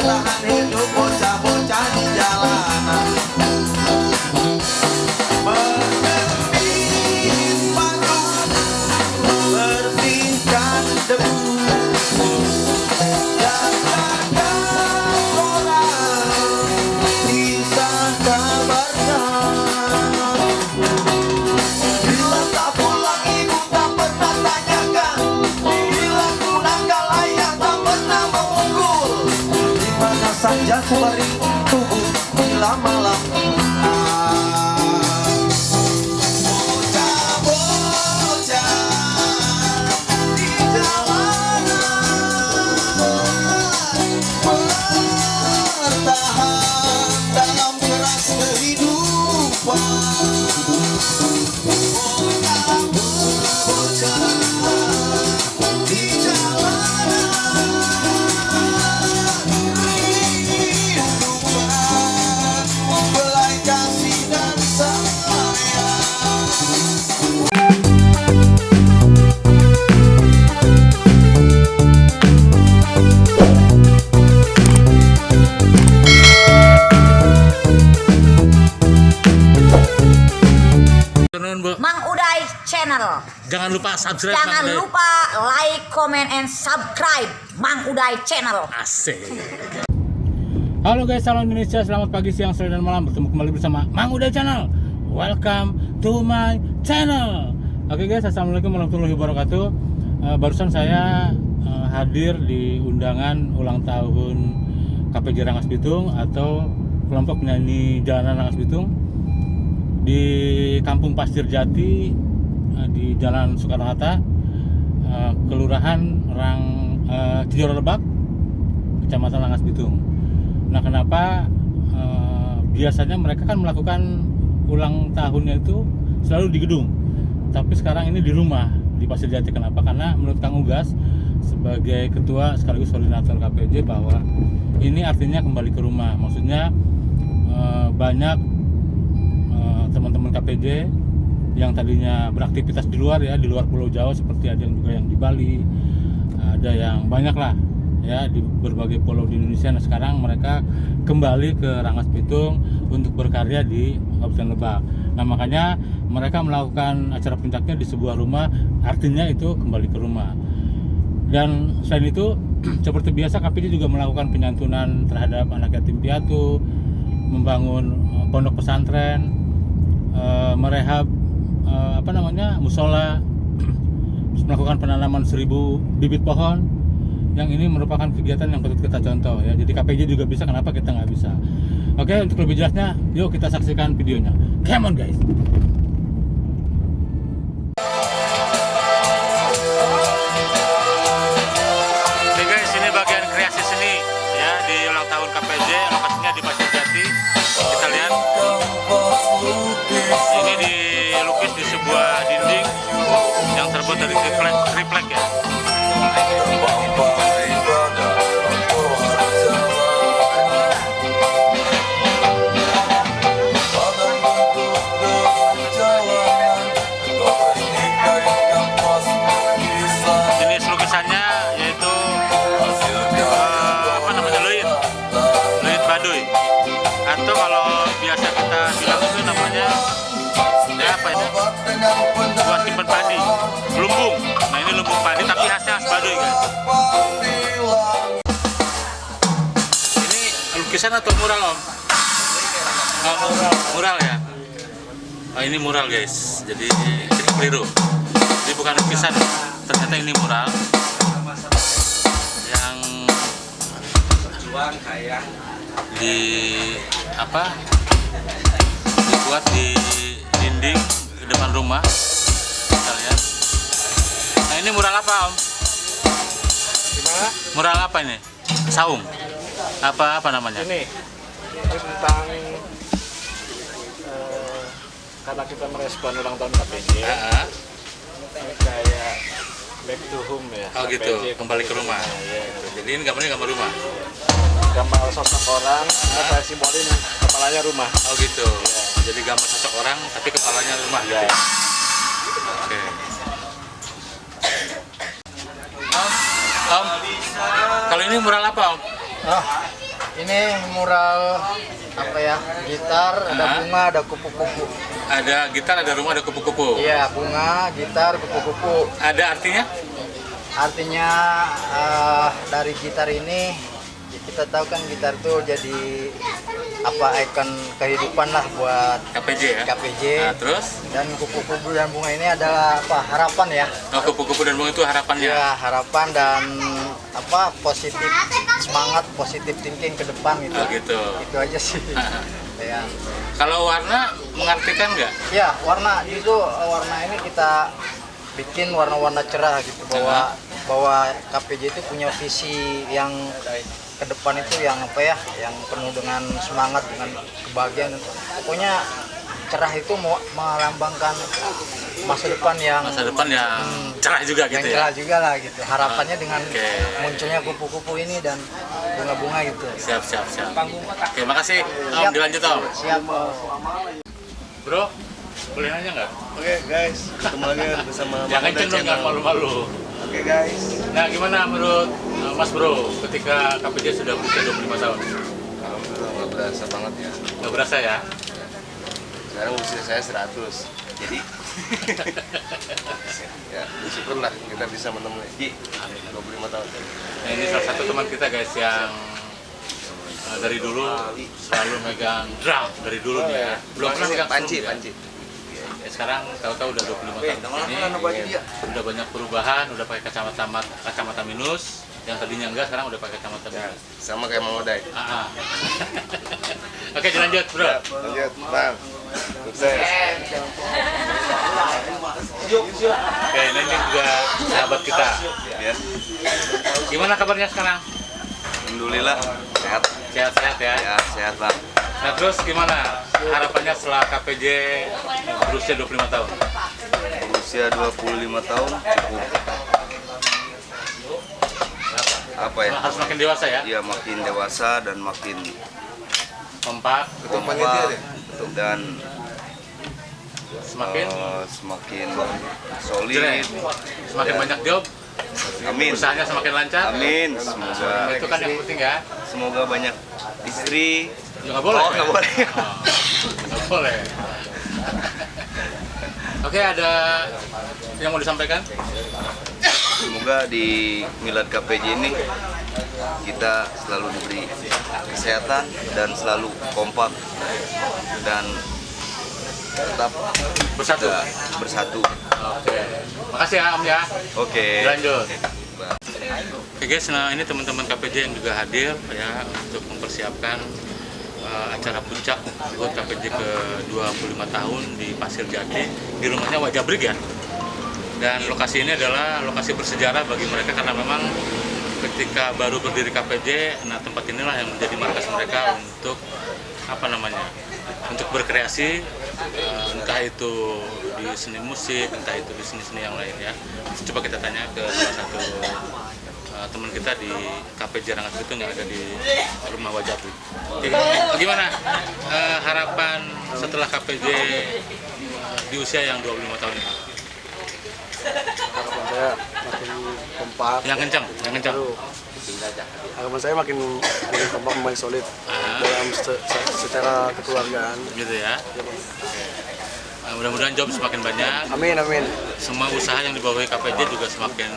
bertahan hidup bocah-bocah di jalanan. Menerbit batu, bersihkan debu, jagakan orang, bisa kabarkan. Bila tak pulang ibu tak pernah tanyakan, bila pulang kal ayah tak pernah memukul. Di mana saja ku beri tubuh bila malam. Mang Uday Channel. Jangan lupa subscribe. Jangan lupa like, comment, and subscribe Mang Uday Channel. Asik. Halo guys, salam Indonesia. Selamat pagi, siang, sore, dan malam. Bertemu kembali bersama Mang Uday Channel. Welcome to my channel. Oke guys, assalamualaikum warahmatullahi wabarakatuh. Barusan saya hadir di undangan ulang tahun KPJ Rangas Bitung atau kelompok penyanyi jalanan Rangas Bitung di Kampung Pasir Jati di Jalan Soekarno-Hatta, Kelurahan Cijoro Lebak, Kecamatan Rangas Bitung. Nah, kenapa biasanya mereka kan melakukan ulang tahunnya itu selalu di gedung, tapi sekarang ini di rumah di Pasir Jati. Kenapa? Karena menurut Kang Ugas sebagai ketua sekaligus koordinator KPJ bahwa ini artinya kembali ke rumah. Maksudnya banyak teman-teman KPJ yang tadinya beraktivitas di luar ya, di luar Pulau Jawa, seperti ada yang juga yang di Bali, ada yang banyak lah ya di berbagai pulau di Indonesia. Nah, sekarang mereka kembali ke Rangas Bitung untuk berkarya di Kabupaten Lebak. Nah, makanya mereka melakukan acara puncaknya di sebuah rumah, artinya itu kembali ke rumah. Dan selain itu seperti biasa KPJ juga melakukan penyantunan terhadap anak yatim piatu, membangun pondok pesantren, merehab musola, melakukan penanaman 1000 bibit pohon. Yang ini merupakan kegiatan yang patut kita contoh ya. Jadi KPJ juga bisa, kenapa kita nggak bisa? Oke, untuk lebih jelasnya yuk kita saksikan videonya. Come on guys. Oke guys, ini bagian kreasi seni ya di ulang tahun KPJ, lokasinya di Pasir Jati. Kita lihat ini dilukis di sebuah dinding yang terbuat dari triplek ya. Jenis lukisannya yaitu luit baduy, atau kalau biasa kita bilang itu namanya apa ini? Buat simpen padi, lumbung. Nah, ini lumbung padi tapi khasnya khas Baduy guys. Ini lukisan atau mural om? Oh, mural ya. Oh, ini mural guys. Jadi ini keliru. Ini bukan lukisan. Ternyata ini mural yang dibuat di dinding di depan rumah. Kita lihat. Nah, ini mural apa om? Gimana? Mural apa ini? Saung? Apa namanya? Ini tentang karena kita merespon ulang tahun KPJ. Ini kayak back to home ya. Oh gitu, KPJ, kembali ke rumah. Ya. Jadi ini gambarnya gambar rumah. Gambar sosok orang, saya simbolin kepalanya rumah. Oh gitu. Ya. Jadi gambar sosok orang tapi kepalanya rumah gitu. Ya. Oke. Om, kalau ini mural apa om? Ini mural apa ya? Gitar, ada bunga, ada kupu-kupu. Ada gitar, ada rumah, ada kupu-kupu. Iya, bunga, gitar, kupu-kupu. Ada artinya? Artinya dari gitar ini kita tahu kan gitar tuh jadi apa ikon kehidupan lah buat KPJ ya. KPJ. Nah, terus? Dan kupu-kupu dan bunga ini adalah apa? Harapan ya. Oh, kupu-kupu dan bunga itu harapannya. Ya, harapan dan apa? Positif semangat, positif thinking ke depan gitu. Oh, gitu. Itu aja sih. Ya. Kalau warna mengartikan nggak? Ya, warna itu warna ini kita bikin warna-warna cerah gitu bahwa KPJ itu punya visi yang ke depan itu yang apa ya, yang penuh dengan semangat, dengan kebahagiaan. Pokoknya cerah itu mau melambangkan masa depan yang cerah juga gitu yang ya. cerah juga lah gitu. Harapannya dengan munculnya kupu-kupu ini dan bunga-bunga gitu. Siap. Oke, makasih. Om, dilanjut Om. Siap. Bro, boleh nanya nggak? Oke guys, ketemu lagi bersama Jangan Mang Uday cenderung nggak Channel. malu-malu. Oke guys, Nah, gimana menurut Mas Bro ketika KPJ sudah berusia 25 tahun? alhamdulillah nggak berasa banget ya. Nggak berasa ya? Sekarang usia saya 100, jadi ya bersyukurlah kita bisa menemui 25 tahun. Nah, ini salah satu teman kita guys yang dari dulu selalu megang drum dari dulu nih ya. Belum pernah megang Panci. drum, ya. Ya, sekarang tahu-tahu udah 25 tahun ini udah banyak perubahan, udah pakai kacamata minus, yang tadinya enggak sekarang udah pakai kacamata minus. Sama kayak Mang Uday. Oke, dilanjut bro. Lanjut, Bang. Sukses. Oke, ini juga sahabat kita. Ya. Gimana kabarnya sekarang? Alhamdulillah sehat. Sehat-sehat ya. Ya sehat Bang. Nah terus gimana harapannya setelah KPJ berusia 25 tahun? Usia 25 tahun cukup. Apa ya? Harus makin dewasa ya? Iya makin dewasa dan makin Kompak, dan semakin semakin solid. jreng, semakin banyak job, Amin. usahanya semakin lancar. Amin. Semoga Itu kan yang penting ya. semoga banyak istri. Ya, nggak boleh. Oh, nggak boleh. Oh, nggak boleh. Oke, ada yang mau disampaikan? Semoga di Milad KPJ ini kita selalu diberi kesehatan dan selalu kompak dan tetap Bersatu. bisa bersatu. Oke, makasih ya Om ya. Oke. Lanjut. Oke guys, nah ini teman-teman KPJ yang juga hadir ya untuk mempersiapkan acara puncak buat KPJ ke 25 tahun di Pasir Jati di rumahnya Wajabrik ya. Dan lokasi ini adalah lokasi bersejarah bagi mereka karena memang ketika baru berdiri KPJ, nah tempat inilah yang menjadi markas mereka untuk apa namanya, untuk berkreasi, entah itu di seni musik, entah itu di seni-seni yang lain ya. Coba kita tanya ke salah satu teman kita di KPJ Rangas Bitung yang ada di rumah Wajabrik. Gimana harapan setelah KPJ di usia yang 25 tahun ini? Harapan saya makin kompak. Yang kencang. Harapan saya makin kompak, makin solid dalam secara kekeluargaan. Gitu ya. Mudah-mudahan job semakin banyak. Amin. Semua usaha yang dibawahi KPJ juga semakin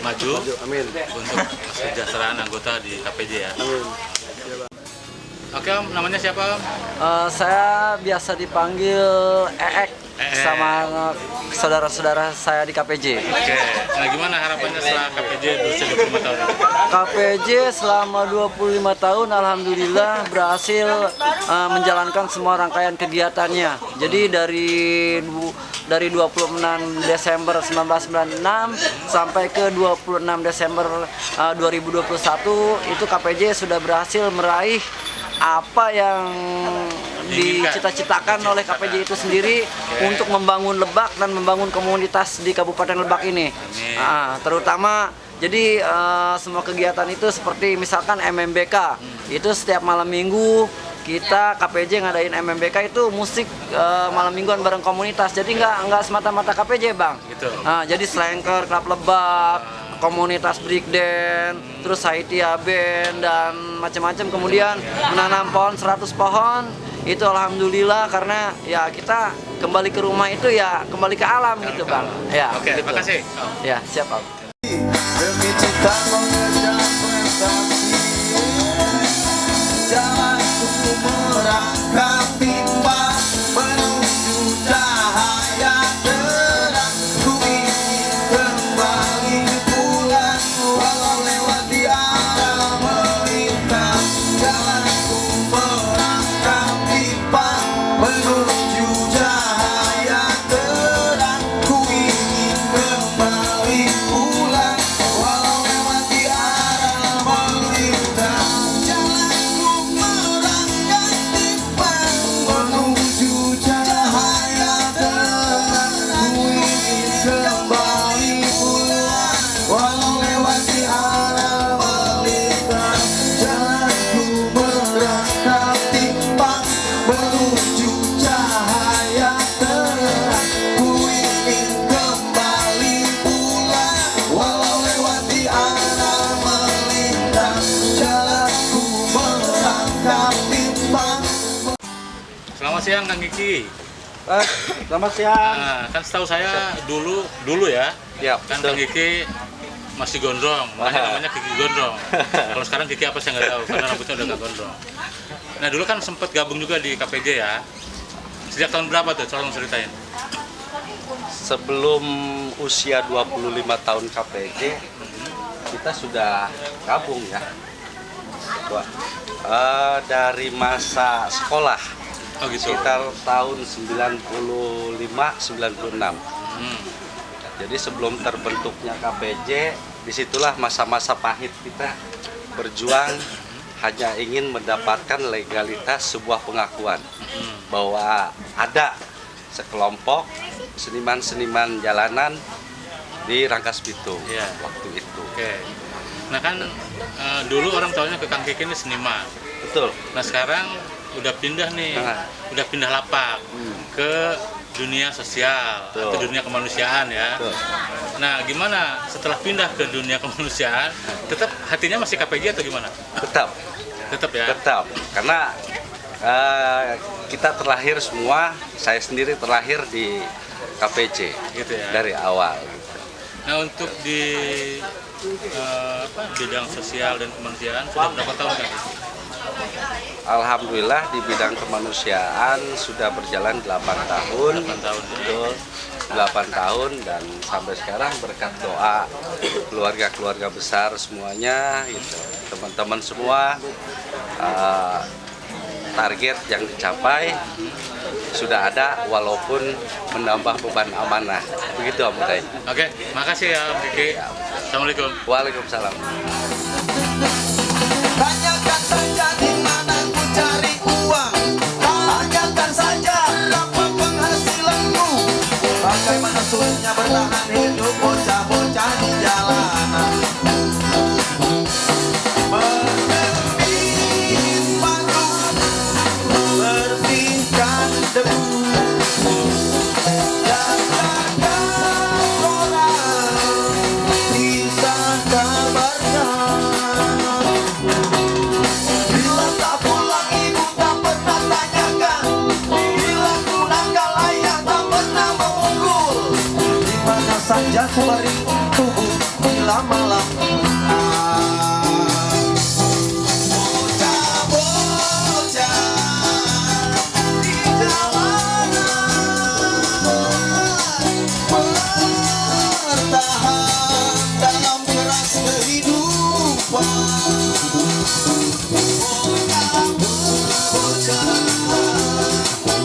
maju. Amin. Untuk kesejahteraan anggota di KPJ ya. Amin. Oke Om, namanya siapa Om? Saya biasa dipanggil Eek sama saudara-saudara saya di KPJ. Oke, nah gimana harapannya setelah KPJ berusia 25 tahun? KPJ selama 25 tahun alhamdulillah berhasil menjalankan semua rangkaian kegiatannya. Jadi dari 26 Desember 1996 sampai ke 26 Desember 2021 itu KPJ sudah berhasil meraih apa yang dicita-citakan oleh KPJ itu sendiri untuk membangun Lebak dan membangun komunitas di Kabupaten Lebak ini. Terutama jadi semua kegiatan itu seperti misalkan MMBK itu setiap malam minggu kita KPJ ngadain MMBK itu musik malam mingguan bareng komunitas. Jadi nggak semata-mata KPJ bang. Gitu. Jadi Slanker, Klub Lebak, komunitas breakdance, terus Haitia Band dan macam-macam. Kemudian menanam pohon 100 pohon. Itu alhamdulillah karena ya kita kembali ke rumah itu ya kembali ke alam gitu Bang. Ya. Oke, gitu. makasih. Ya, siap Bang. Demi cinta mengejar prestasi, jalanku merangkak timpang menuju cahaya terang. Ku ingin kembali pulang walau lewati arah melintang. Jalanku merangkak timpang menuju cahaya terang. Ku ingin kembali pulang walau lewati arah melintang. Jalanku merangkak timpang menuju cahaya terang. Ku ingin kembali pulang walau lewati arah melintang. Jalanku merangkak timpang menuju cahaya terang. Ku ingin kembali pulang walau lewati arah melintang. Jalanku merangkak timpang. Selamat siang Kang Kiki. Selamat siang. Nah, kan setahu saya dulu ya, Ya, kan Kang Kiki masih gondrong, makanya namanya Kiki Gondrong. Kalau sekarang Kiki apa saya nggak tahu, karena rambutnya udah nggak gondrong. Nah dulu kan sempat gabung juga di KPJ ya. Sejak tahun berapa tuh? Tolong ceritain. Sebelum usia 25 tahun KPJ, kita sudah gabung ya. Dari masa sekolah, Oh gitu. sekitar tahun 95-96. Jadi sebelum terbentuknya KPJ, disitulah masa-masa pahit kita berjuang hanya ingin mendapatkan legalitas sebuah pengakuan bahwa ada sekelompok seniman-seniman jalanan di Rangkas Bitung Iya. waktu itu. Oke. Nah kan dulu orang tahunya ke Kang Kiki ini seniman. Betul. Nah sekarang udah pindah nih, Nah. udah pindah lapak ke dunia sosial Betul. atau dunia kemanusiaan ya. Betul. Nah gimana setelah pindah ke dunia kemanusiaan, tetap hatinya masih KPJ atau gimana? Tetap, Tetap ya. tetap. Karena kita terlahir semua, saya sendiri terlahir di KPJ Gitu ya. dari awal. Nah untuk di bidang sosial dan kemanusiaan sudah berapa tahun Kang? Alhamdulillah di bidang kemanusiaan sudah berjalan 8 tahun. 8 tahun ya. Betul. 8 tahun dan sampai sekarang berkat doa keluarga-keluarga besar semuanya gitu. Teman-teman semua target yang dicapai sudah ada walaupun menambah beban amanah. Begitu Om Uday. Oke, makasih ya Om Kiki. Assalamualaikum. Waalaikumsalam. Tanyakan saja di mana ku cari uang. Tanyakan saja berapa penghasilanku. Bagaimana sulitnya bertahan hidup bocah-bocah di jalanan. Menerbit palu, bersihkan debu. Jagakan orang, bisa kabarnya. Bila tak pulang ibu tak pernah tanyakan. Bila ku nakal ayah tak pernah memukul. Di mana saja ku berikan tubuh bila malam. Bocah-bocah di jalanan bertahan dalam keras kehidupan.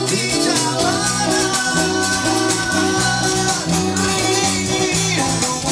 Di jalanan hidup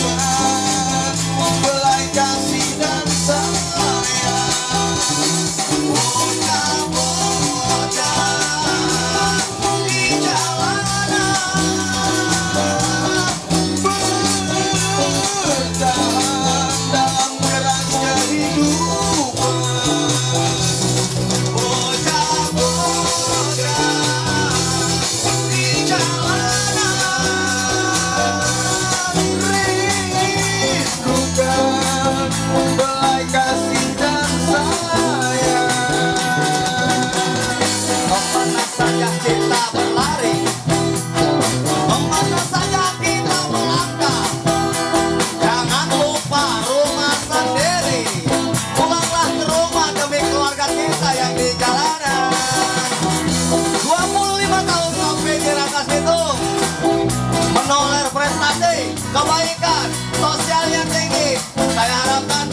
kebaikan, sosialnya tinggi. Saya harapkan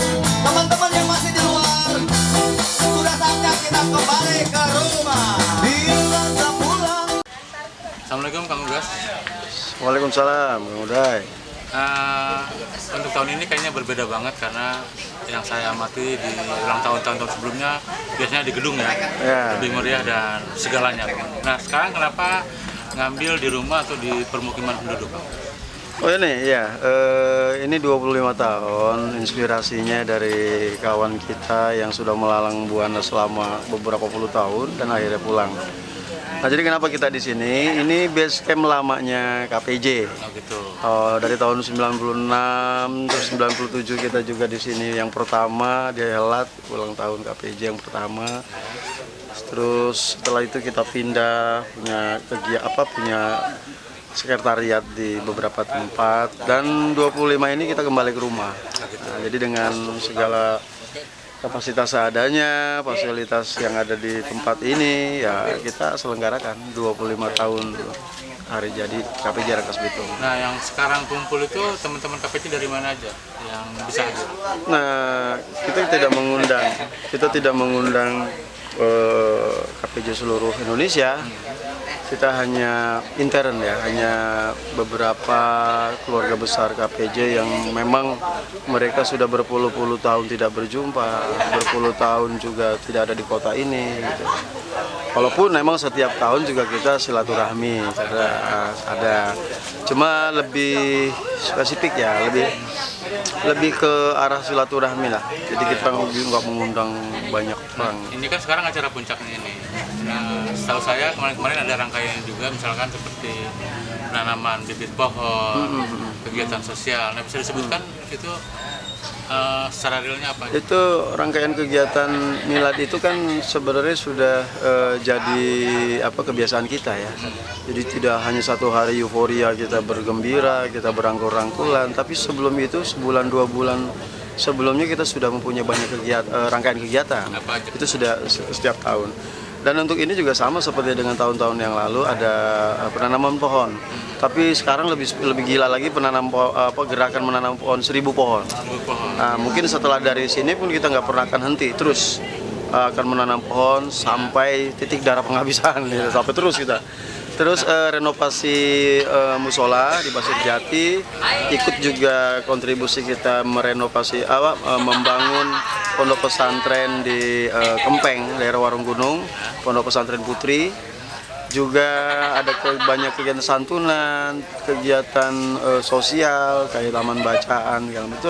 teman-teman yang masih di luar sudah saatnya kita kembali ke rumah. Bila tak pulang. Assalamualaikum Kang Ugas. Waalaikumsalam, Kang Uday. Untuk tahun ini kayaknya berbeda banget karena yang saya amati di ulang tahun-tahun sebelumnya biasanya di gedung ya, lebih meriah dan segalanya. Nah sekarang kenapa ngambil di rumah atau di permukiman penduduk? Oh ini ya, ini 25 tahun inspirasinya dari kawan kita yang sudah melalang buana selama beberapa puluh tahun dan akhirnya pulang. Nah jadi kenapa kita di sini? Ini base camp lamanya KPJ. Oh gitu. Dari tahun 96 terus 97 kita juga di sini yang pertama dia helat ulang tahun KPJ yang pertama. Terus setelah itu kita pindah punya sekretariat di beberapa tempat dan 25 ini kita kembali ke rumah. Nah, jadi dengan segala kapasitas seadanya, fasilitas yang ada di tempat ini, ya kita selenggarakan 25 tahun hari jadi KPJ Rangkas Bitung. Nah yang sekarang kumpul itu teman-teman KPJ dari mana aja yang bisa hadir? Nah kita tidak mengundang KPJ seluruh Indonesia. Kita hanya intern ya, hanya beberapa keluarga besar KPJ yang memang mereka sudah berpuluh-puluh tahun tidak berjumpa, berpuluh tahun juga tidak ada di kota ini gitu. Walaupun memang setiap tahun juga kita silaturahmi karena ada, cuma lebih spesifik ya, lebih ke arah silaturahmi lah. Jadi kita nggak mengundang banyak orang. Ini kan sekarang acara puncaknya ini. Nah, setahu saya kemarin ada rangkaian juga, misalkan seperti penanaman bibit pohon, kegiatan sosial. Nah bisa disebutkan itu secara realnya apa? Itu rangkaian kegiatan milad itu kan sebenarnya sudah jadi kebiasaan kita ya. Jadi tidak hanya satu hari euforia kita bergembira, kita berangkul-rangkulan, tapi sebelum itu sebulan 2 bulan sebelumnya kita sudah mempunyai banyak rangkaian kegiatan. Itu sudah setiap tahun. Dan untuk ini juga sama seperti dengan tahun-tahun yang lalu ada penanaman pohon. Tapi sekarang lebih gila lagi gerakan menanam pohon 1000 pohon. Nah, mungkin setelah dari sini pun kita nggak pernah akan henti, terus akan menanam pohon sampai titik darah penghabisan, gitu. Sampai terus kita. Terus renovasi musola di Pasir Jati, ikut juga kontribusi kita merenovasi membangun pondok pesantren di Kempeng, daerah Warung Gunung, pondok pesantren Putri. Juga ada banyak kegiatan santunan, kegiatan sosial, kayak taman bacaan, itu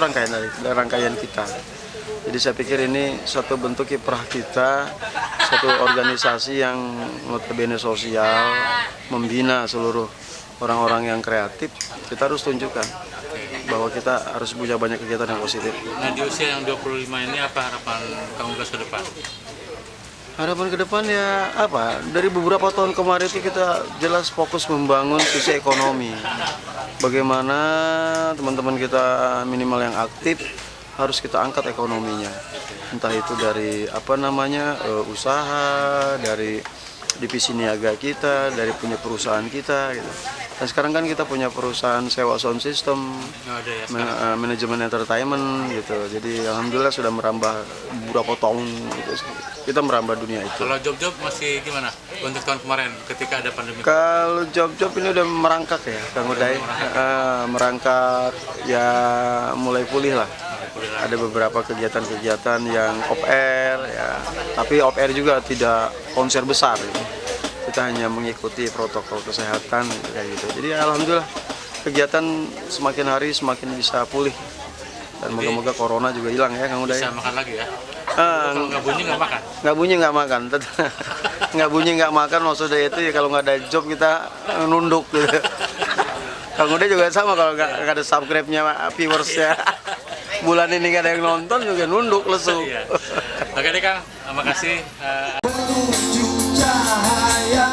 rangkaian kita. Jadi saya pikir ini satu bentuk kiprah kita, satu organisasi yang notabene sosial, membina seluruh orang-orang yang kreatif. Kita harus tunjukkan bahwa kita harus punya banyak kegiatan yang positif. Nah di usia yang 25 ini apa harapan Kang Ugas ke depan? Harapan ke depan ya dari beberapa tahun kemarin itu kita jelas fokus membangun sisi ekonomi. Bagaimana teman-teman kita minimal yang aktif harus kita angkat ekonominya, entah itu dari usaha, dari divisi niaga kita, dari punya perusahaan kita gitu. Dan sekarang kan kita punya perusahaan sewa sound system, manajemen entertainment gitu. Jadi alhamdulillah sudah merambah beberapa tahun gitu. Kita merambah dunia itu. Kalau job-job masih gimana untuk tahun kemarin ketika ada pandemi? Kalau job-job ini udah merangkak ya, Kang Uday. Merangkak ya, mulai pulih lah. Ada beberapa kegiatan-kegiatan yang off air ya, tapi off air juga tidak konser besar. Kita hanya mengikuti protokol kesehatan kayak gitu. Jadi alhamdulillah kegiatan semakin hari semakin bisa pulih. Dan moga-moga corona juga hilang ya, Kang Uday. Bisa makan lagi ya? Kalau nggak bunyi nggak makan? Nggak bunyi nggak makan. Nggak bunyi nggak makan maksudnya itu ya, kalau nggak ada job kita nunduk gitu. Kang Uday juga sama, kalau nggak ada subscribe-nya viewers-nya. Bulan ini nggak ada yang nonton juga nunduk lesu. Oke deh Kang, makasih. Menuju cahaya